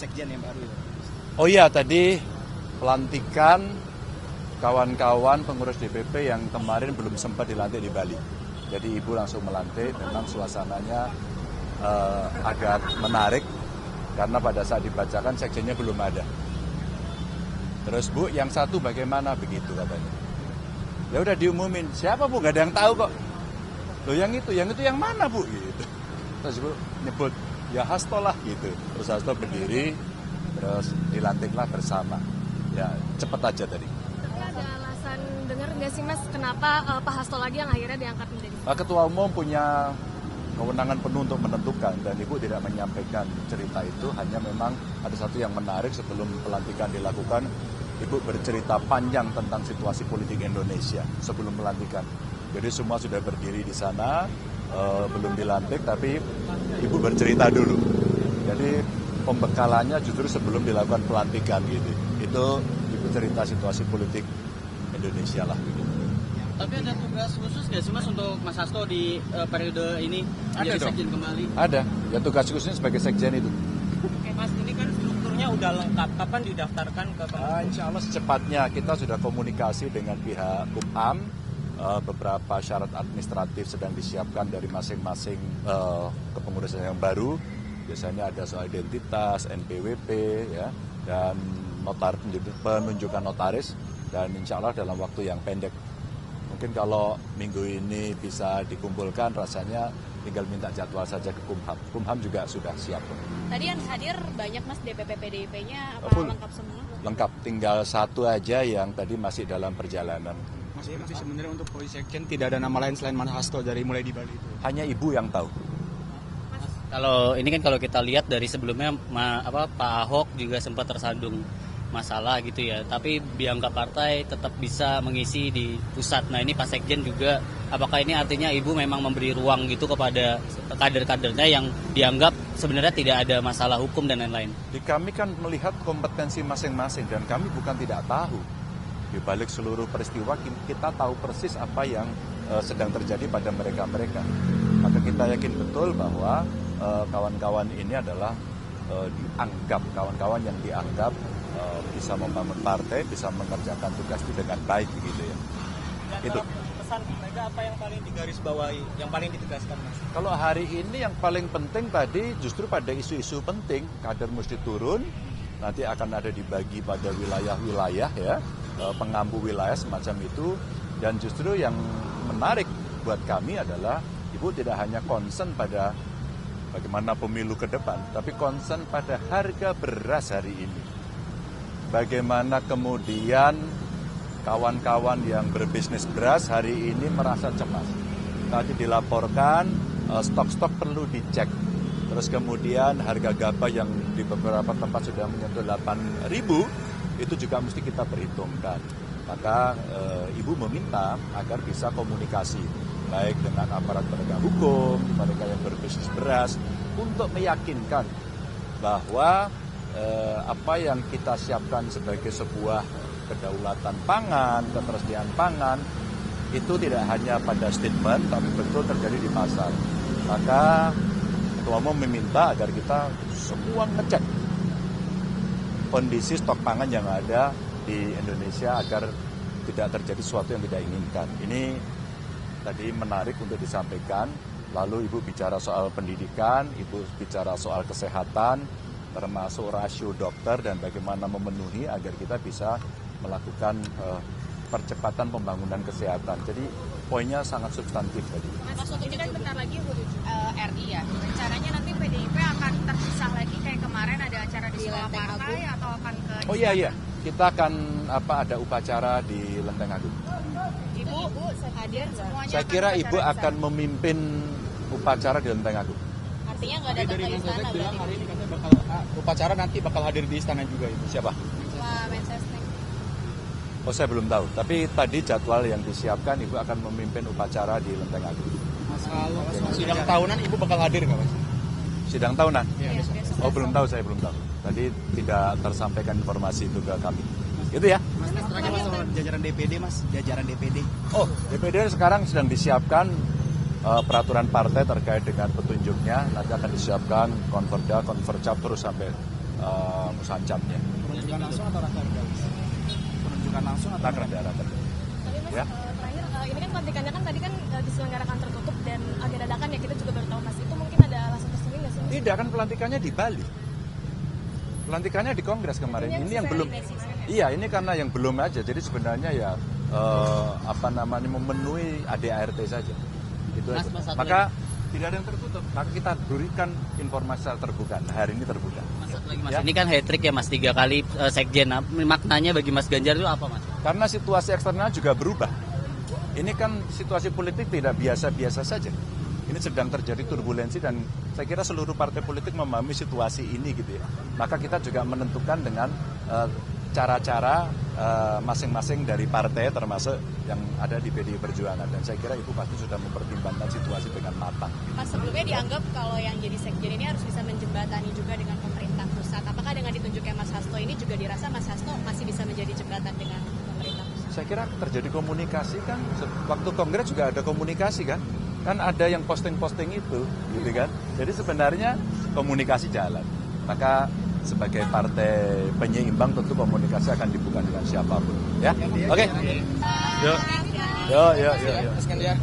sekjen yang baru. Oh iya, tadi pelantikan kawan-kawan pengurus DPP yang kemarin belum sempat dilantik di Bali. Jadi Ibu langsung melantik, memang suasananya agak menarik karena pada saat dibacakan sekjennya belum ada. Terus Bu, yang satu bagaimana begitu katanya. Ya udah diumumin, siapa Bu? Gak ada yang tahu kok. Loh yang itu yang mana Bu? Gitu. Terus Bu nyebut, ya Hasto lah gitu. Terus Hasto berdiri, terus dilantiklah bersama. Ya cepet aja tadi. Tapi ada alasan dengar nggak sih Mas, kenapa Pak Hasto lagi yang akhirnya diangkat menjadi Ketua Umum punya kewenangan penuh untuk menentukan dan Ibu tidak menyampaikan cerita itu, hanya memang ada satu yang menarik sebelum pelantikan dilakukan, Ibu bercerita panjang tentang situasi politik Indonesia sebelum pelantikan. Jadi semua sudah berdiri di sana, belum dilantik tapi Ibu bercerita dulu. Jadi pembekalannya justru sebelum dilakukan pelantikan gitu. Itu Ibu cerita situasi politik Indonesia lah gitu. Tapi ada tugas khusus nggak sih Mas untuk Mas Hasto di periode ini Ada menjadi dong. sekjen kembali? Ada, ya tugas khususnya sebagai sekjen itu. Oke Mas, ini kan strukturnya udah lengkap. Kapan didaftarkan ke Insya Allah secepatnya kita sudah komunikasi dengan pihak Kumham. Beberapa syarat administratif sedang disiapkan dari masing-masing kepengurusan yang baru. Biasanya ada soal identitas, NPWP, ya, dan penunjukan notaris. Dan insya Allah dalam waktu yang pendek. Mungkin kalau minggu ini bisa dikumpulkan, rasanya tinggal minta jadwal saja ke Kumham. Kumham juga sudah siap. Tadi yang hadir banyak Mas DPP PDIP-nya, apa Full. lengkap semua? Lengkap, tinggal satu aja yang tadi masih dalam perjalanan. Mas, sebenarnya untuk posisi sekjen tidak ada nama lain selain Mas Hasto dari mulai di Bali itu. Hanya Ibu yang tahu. Kalau ini kan kalau kita lihat dari sebelumnya Pak Ahok juga sempat tersandung masalah gitu ya, tapi dianggap partai tetap bisa mengisi di pusat. Nah ini Pak Sekjen juga, apakah ini artinya Ibu memang memberi ruang gitu kepada kader-kadernya yang dianggap sebenarnya tidak ada masalah hukum dan lain-lain? Di kami kan melihat kompetensi masing-masing dan kami bukan tidak tahu. Di balik seluruh peristiwa kita tahu persis apa yang sedang terjadi pada mereka-mereka. Maka kita yakin betul bahwa kawan-kawan ini adalah dianggap, kawan-kawan yang dianggap bisa membangun partai, bisa mengerjakan tugas itu dengan baik begitu ya. Dan Itu. pesan mereka apa yang paling digarisbawahi, yang paling ditegaskan Mas? Kalau hari ini yang paling penting tadi justru pada isu-isu penting, kader mesti turun, nanti akan ada dibagi pada wilayah-wilayah ya, pengampu wilayah semacam itu, dan justru yang menarik buat kami adalah Ibu tidak hanya concern pada bagaimana pemilu ke depan, tapi concern pada harga beras hari ini. Bagaimana kemudian kawan-kawan yang berbisnis beras hari ini merasa cemas. Tadi dilaporkan stok-stok perlu dicek. Terus kemudian harga gabah yang di beberapa tempat sudah menyentuh 8.000 itu juga mesti kita perhitungkan. Maka Ibu meminta agar bisa komunikasi baik dengan aparat penegak hukum, mereka yang berbisnis beras, untuk meyakinkan bahwa apa yang kita siapkan sebagai sebuah kedaulatan pangan, ketersediaan pangan, itu tidak hanya pada statement, tapi betul terjadi di pasar. Maka Ketua Umum meminta agar kita semua ngecek kondisi stok pangan yang ada di Indonesia agar tidak terjadi sesuatu yang tidak inginkan. Ini tadi menarik untuk disampaikan. Lalu Ibu bicara soal pendidikan, Ibu bicara soal kesehatan, termasuk rasio dokter dan bagaimana memenuhi agar kita bisa melakukan percepatan pembangunan kesehatan. Jadi poinnya sangat substantif tadi. Mas, ini kan bentar lagi RI ya. Rencananya nanti PDIP akan terpisah lagi kayak kemarin ada acara di sekolah partai atau akan ke... Oh iya, kita akan ada upacara di Lenteng Agung. Ibu hadir semuanya. Saya kira Ibu akan memimpin upacara di Lenteng Agung. Artinya nggak datang ke istana bilang hari berarti. ini katanya bakal upacara nanti bakal hadir di istana juga itu. Siapa? Pak Mensesnek. Oh saya belum tahu, tapi tadi jadwal yang disiapkan Ibu akan memimpin upacara di Lenteng Agung. Mas, kalau sidang tahunan Ibu bakal hadir nggak Mas? Sidang tahunan? Iya, besok. Oh belum tahu, saya belum tahu. Tadi tidak tersampaikan informasi itu ke kami. Itu ya? Mas, terakhir Mas soal jajaran DPD Mas, jajaran DPD. Oh, DPD sekarang sedang disiapkan peraturan partai terkait dengan petunjuknya. Nanti akan disiapkan konverda, konvercap terus sampai musancapnya. Penunjukan langsung atau rakerda? Penunjukan langsung atau Rakerda. Tapi Mas, Ya. terakhir ini kan pelantikannya kan tadi kan diselenggarakan tertutup dan agak dadakan ya, kita juga baru tahu Mas. Itu mungkin ada alasan tersendiri nggak sih Mas? Tidak, kan pelantikannya di Bali. Pelantikannya di Kongres kemarin. Ini yang belum. Iya, ini karena yang belum aja. Jadi sebenarnya ya memenuhi ADART saja. Itu Mas, aja. Mas, satu Maka tidak ada yang tertutup. Maka kita berikan informasi secara terbuka. Nah, hari ini terbuka. Mas, satu lagi, Mas. Ya. Ini kan hat-trick ya Mas, 3 kali sekjen. Nah, maknanya bagi Mas Ganjar itu apa Mas? Karena situasi eksternal juga berubah. Ini kan situasi politik tidak biasa-biasa saja. Ini sedang terjadi turbulensi dan saya kira seluruh partai politik memahami situasi ini gitu ya. Maka kita juga menentukan dengan cara-cara masing-masing dari partai termasuk yang ada di PDI Perjuangan, dan saya kira itu pasti sudah mempertimbangkan situasi dengan matang. Mas, sebelumnya dianggap kalau yang jadi sekjen ini harus bisa menjembatani juga dengan pemerintah pusat. Apakah dengan ditunjuknya Mas Hasto ini juga dirasa Mas Hasto masih bisa menjadi jembatan dengan pemerintah pusat? Saya kira terjadi komunikasi kan, waktu kongres juga ada komunikasi kan ada yang posting-posting itu gitu kan. Jadi sebenarnya komunikasi jalan. Maka sebagai partai penyeimbang tentu komunikasi akan dibuka dengan siapapun ya. Oke. Yuk. Yuk. Mas Ganjar.